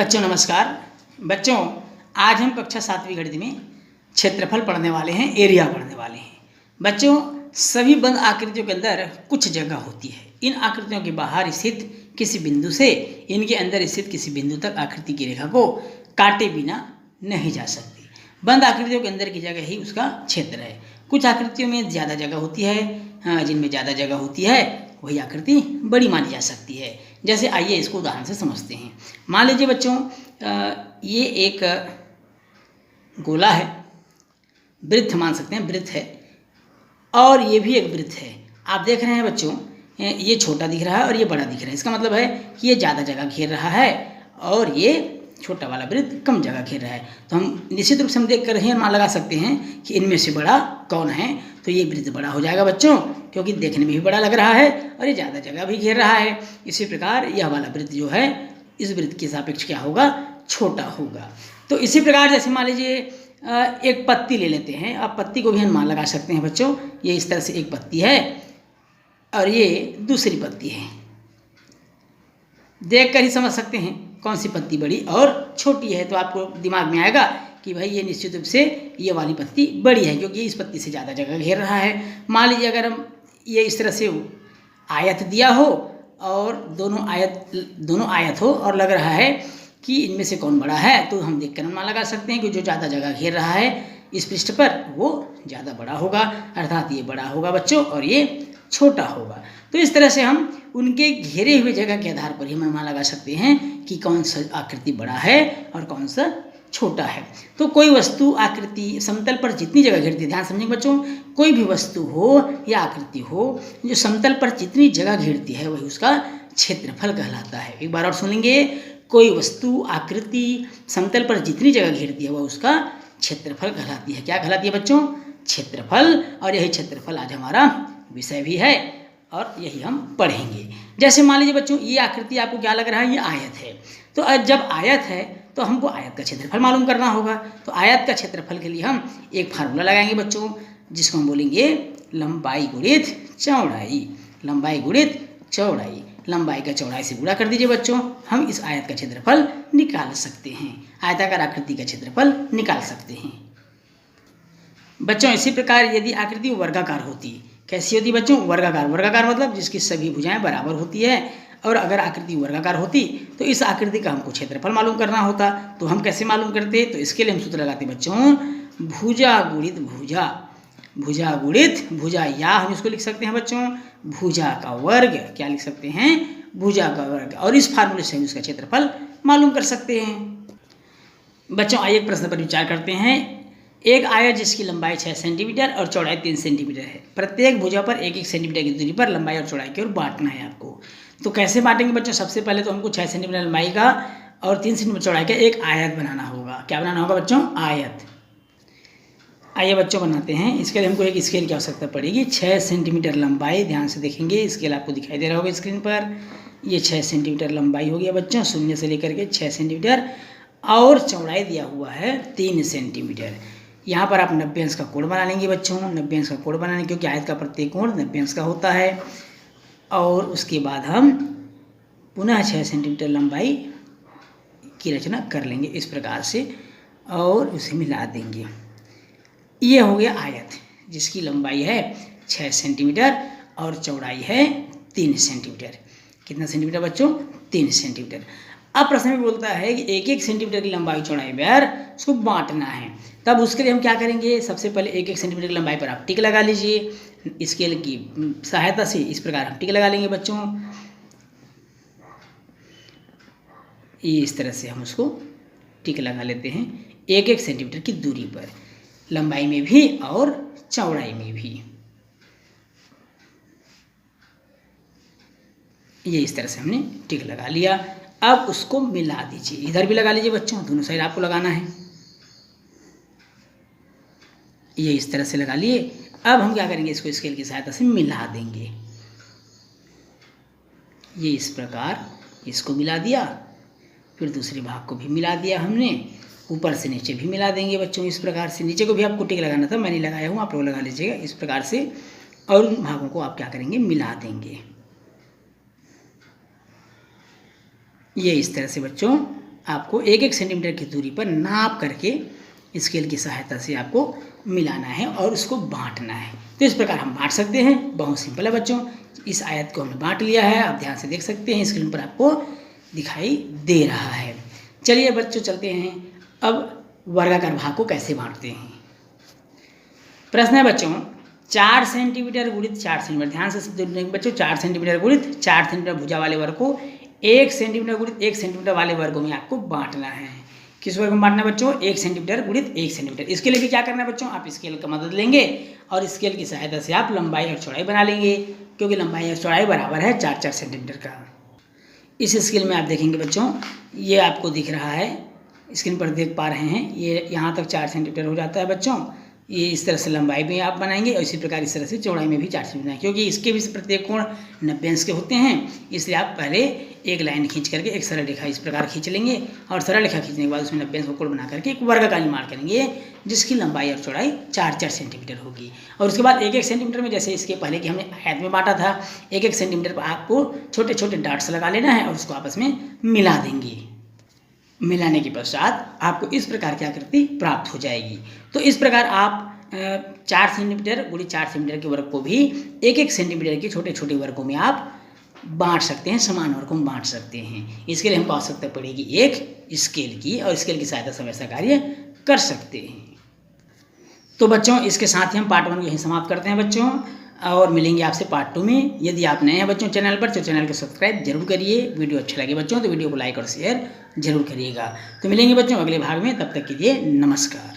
बच्चों नमस्कार। बच्चों आज हम कक्षा 7वीं गणित में क्षेत्रफल पढ़ने वाले हैं, एरिया पढ़ने वाले हैं। बच्चों सभी बंद आकृतियों के अंदर कुछ जगह होती है। इन आकृतियों के बाहर स्थित किसी बिंदु से इनके अंदर स्थित किसी बिंदु तक आकृति की रेखा को काटे बिना नहीं जा सकती। बंद आकृतियों के अंदर की जगह ही उसका क्षेत्र है। कुछ आकृतियों में ज़्यादा जगह होती है, जिनमें ज़्यादा जगह होती है वही आकृति बड़ी मानी जा सकती है। जैसे आइए इसको उदाहरण से समझते हैं। मान लीजिए बच्चों ये एक गोला है, वृत्त मान सकते हैं, वृत्त है, और ये भी एक वृत्त है। आप देख रहे हैं बच्चों ये छोटा दिख रहा है और ये बड़ा दिख रहा है। इसका मतलब है कि ये ज़्यादा जगह घेर रहा है और ये छोटा वाला वृत्त कम जगह घेर रहा है। तो हम निश्चित रूप से हम देख कर ही अनुमान लगा सकते हैं कि इनमें से बड़ा कौन है। तो ये वृत्त बड़ा हो जाएगा बच्चों, क्योंकि देखने में भी बड़ा लग रहा है और ये ज़्यादा जगह भी घेर रहा है। इसी प्रकार यह वाला वृत्त जो है इस वृत्त के सापेक्ष क्या होगा, छोटा होगा। तो इसी प्रकार जैसे मान लीजिए एक पत्ती ले लेते हैं। आप पत्ती को भी अनुमान लगा सकते हैं बच्चों। ये इस तरह से एक पत्ती है और ये दूसरी पत्ती है। देख कर ही समझ सकते हैं कौन सी पत्ती बड़ी और छोटी है। तो आपको दिमाग में आएगा कि भाई ये निश्चित रूप से ये वाली पत्ती बड़ी है, क्योंकि इस पत्ती से ज़्यादा जगह घेर रहा है। मान लीजिए अगर हम ये इस तरह से आयत दिया हो और दोनों आयत हो और लग रहा है कि इनमें से कौन बड़ा है, तो हम देख कर अनुमान लगा सकते हैं कि जो ज़्यादा जगह घेर रहा है इस पृष्ठ पर वो ज़्यादा बड़ा होगा, अर्थात ये बड़ा होगा बच्चों और ये छोटा होगा। तो इस तरह से हम उनके घेरे हुए जगह के आधार पर ही हम अनुमान लगा सकते हैं कि कौन सा आकृति बड़ा है और कौन सा छोटा है। तो कोई वस्तु आकृति समतल पर जितनी जगह घेरती है, ध्यान समझेंगे बच्चों, कोई भी वस्तु हो या आकृति हो जो समतल पर जितनी जगह घेरती है वही उसका क्षेत्रफल कहलाता है। एक बार और सुनेंगे, कोई वस्तु आकृति समतल पर जितनी जगह घेरती है वह उसका क्षेत्रफल कहलाती है। क्या कहलाती है बच्चों? क्षेत्रफल। और यही क्षेत्रफल आज हमारा विषय भी है और यही हम पढ़ेंगे। जैसे मान लीजिए बच्चों ये आकृति आपको क्या लग रहा है, ये आयत है। तो जब आयत है तो हमको आयत का क्षेत्रफल मालूम करना होगा। तो आयत का क्षेत्रफल के लिए हम एक फार्मूला लगाएंगे बच्चों, जिसको हम बोलेंगे लंबाई गुणित चौड़ाई। लंबाई गुणित चौड़ाई, लंबाई का चौड़ाई से गुणा कर दीजिए बच्चों, हम इस आयत का क्षेत्रफल निकाल सकते हैं, आयताकार आकृति का क्षेत्रफल निकाल सकते हैं बच्चों। इसी प्रकार यदि आकृति वर्गाकार होती, कैसी होती बच्चों? वर्गाकार। वर्गाकार मतलब जिसकी सभी भुजाएं बराबर होती है। और अगर आकृति वर्गाकार होती तो इस आकृति का हमको क्षेत्रफल मालूम करना होता। तो हम कैसे मालूम करते? तो इसके लिए हम सूत्र लगाते बच्चों, भुजा गुणित भुजा। भुजा गुणित भुजा, या हम इसको लिख सकते हैं बच्चों भुजा का वर्ग। क्या लिख सकते हैं? भुजा का वर्ग। और इस फार्मूले से हम इसका क्षेत्रफल मालूम कर सकते हैं बच्चों। आइए एक प्रश्न पर विचार करते हैं। एक आयत जिसकी लंबाई 6 सेंटीमीटर और चौड़ाई 3 सेंटीमीटर है, प्रत्येक भुजा पर 1-1 सेंटीमीटर की दूरी पर लंबाई और चौड़ाई की ओर बांटना है आपको। तो कैसे बांटेंगे बच्चों? सबसे पहले तो हमको 6 सेंटीमीटर लंबाई का और 3 सेंटीमीटर चौड़ाई का एक आयत बनाना होगा। क्या बनाना होगा बच्चों? आयत। आइए बच्चों बनाते हैं। इसके लिए हमको एक स्केल की आवश्यकता पड़ेगी। 6 सेंटीमीटर लंबाई, ध्यान से देखेंगे, स्केल आपको दिखाई दे रहा होगा स्क्रीन पर। ये 6 सेंटीमीटर लंबाई हो गया बच्चों, 0 से लेकर के 6 सेंटीमीटर, और चौड़ाई दिया हुआ है 3 सेंटीमीटर। यहाँ पर आप 90 अंश का कोण बना लेंगे बच्चों। 90 अंश का कोण बनाने, क्योंकि आयत का प्रत्येक कोण 90 अंश का होता है। और उसके बाद हम पुनः 6 सेंटीमीटर लंबाई की रचना कर लेंगे इस प्रकार से और उसे मिला देंगे। ये हो गया आयत जिसकी लंबाई है 6 सेंटीमीटर और चौड़ाई है 3 सेंटीमीटर। कितना सेंटीमीटर बच्चों? 3 सेंटीमीटर। अब प्रश्न में बोलता है कि 1-1 सेंटीमीटर की लंबाई चौड़ाई पर उसको बांटना है। तब उसके लिए हम क्या करेंगे? सबसे पहले 1-1 सेंटीमीटर की लंबाई पर आप टिक लगा लीजिए। स्केल की सहायता से इस प्रकार हम टिक लगा लेंगे बच्चों। ये इस तरह से हम उसको टिक लगा लेते हैं 1-1 सेंटीमीटर की दूरी पर, लंबाई में भी और चौड़ाई में भी। ये इस तरह से हमने टिक लगा लिया। अब उसको मिला दीजिए, इधर भी लगा लीजिए बच्चों, दोनों साइड आपको लगाना है। ये इस तरह से लगा लिए। अब हम क्या करेंगे? इसको स्केल की सहायता से मिला देंगे। ये इस प्रकार इसको मिला दिया, फिर दूसरे भाग को भी मिला दिया हमने, ऊपर से नीचे भी मिला देंगे बच्चों। इस प्रकार से नीचे को भी आपको टिक लगाना था, मैंने लगाया हूँ, आप लोग लगा लीजिएगा इस प्रकार से। और उन भागों को आप क्या करेंगे? मिला देंगे। ये इस तरह से बच्चों आपको 1-1 सेंटीमीटर की दूरी पर नाप करके स्केल की सहायता से आपको मिलाना है और उसको बांटना है। तो इस प्रकार हम बांट सकते हैं। बहुत सिंपल है बच्चों। इस आयत को हमने बांट लिया है, आप ध्यान से देख सकते हैं, स्क्रीन पर आपको दिखाई दे रहा है। चलिए बच्चों चलते हैं अब वर्गाकार भाग को कैसे बांटते हैं। प्रश्न है बच्चों 4 सेंटीमीटर गुणित 4 सेंटीमीटर, ध्यान से बच्चों 4 सेंटीमीटर गुणित 4 सेंटीमीटर भुजा वाले वर्ग को 1 सेंटीमीटर गुणित 1 सेंटीमीटर वाले वर्गों में आपको बांटना है। किस वर्ग में बांटना है बच्चों? 1 सेंटीमीटर गुणित 1 सेंटीमीटर। इसके लिए भी क्या करना है बच्चों? आप स्केल का मदद लेंगे और स्केल की सहायता से आप लंबाई और चौड़ाई बना लेंगे, क्योंकि लंबाई और चौड़ाई बराबर है 4-4 सेंटीमीटर का। इस स्केल में आप देखेंगे बच्चों, ये आपको दिख रहा है, स्क्रीन पर देख पा रहे हैं, ये यहाँ तक 4 सेंटीमीटर हो जाता है बच्चों। ये इस तरह से लंबाई में आप बनाएंगे और इसी प्रकार इस तरह से चौड़ाई में भी 4 सेंटीमीटर बनाएंगे, क्योंकि इसके भी प्रत्येक कोण 90 अंश के होते हैं। इसलिए आप पहले एक लाइन खींच करके एक सरल रेखा इस प्रकार खींच लेंगे और सरल रेखा खींचने के बाद उसमें 90 अंश का कोण बना करके एक वर्ग का निर्माण करेंगे, जिसकी लंबाई और चौड़ाई 4-4 सेंटीमीटर होगी। और उसके बाद 1-1 सेंटीमीटर में, जैसे इसके पहले कि हमने आयत में बांटा था, 1-1 सेंटीमीटर पर आपको छोटे छोटे डॉट्स लगा लेना है और उसको आपस में मिला देंगे। मिलाने के पश्चात आपको इस प्रकार की आकृति प्राप्त हो जाएगी। तो इस प्रकार आप 4 सेंटीमीटर गुणित 4 सेंटीमीटर के वर्ग को भी 1-1 सेंटीमीटर के छोटे छोटे वर्गों में आप बांट सकते हैं, समान वर्गों में बांट सकते हैं। इसके लिए हमको आवश्यकता पड़ेगी एक स्केल की, और स्केल की सहायता से हम ऐसा कार्य कर सकते हैं। तो बच्चों इसके साथ ही हम पार्ट 1 को यहीं समाप्त करते हैं बच्चों, और मिलेंगे आपसे पार्ट 2 में। यदि आप नए हैं बच्चों चैनल पर, तो चैनल को सब्सक्राइब जरूर करिए। वीडियो अच्छा लगे बच्चों तो वीडियो को लाइक और शेयर जरूर करिएगा। तो मिलेंगे बच्चों अगले भाग में, तब तक के लिए नमस्कार।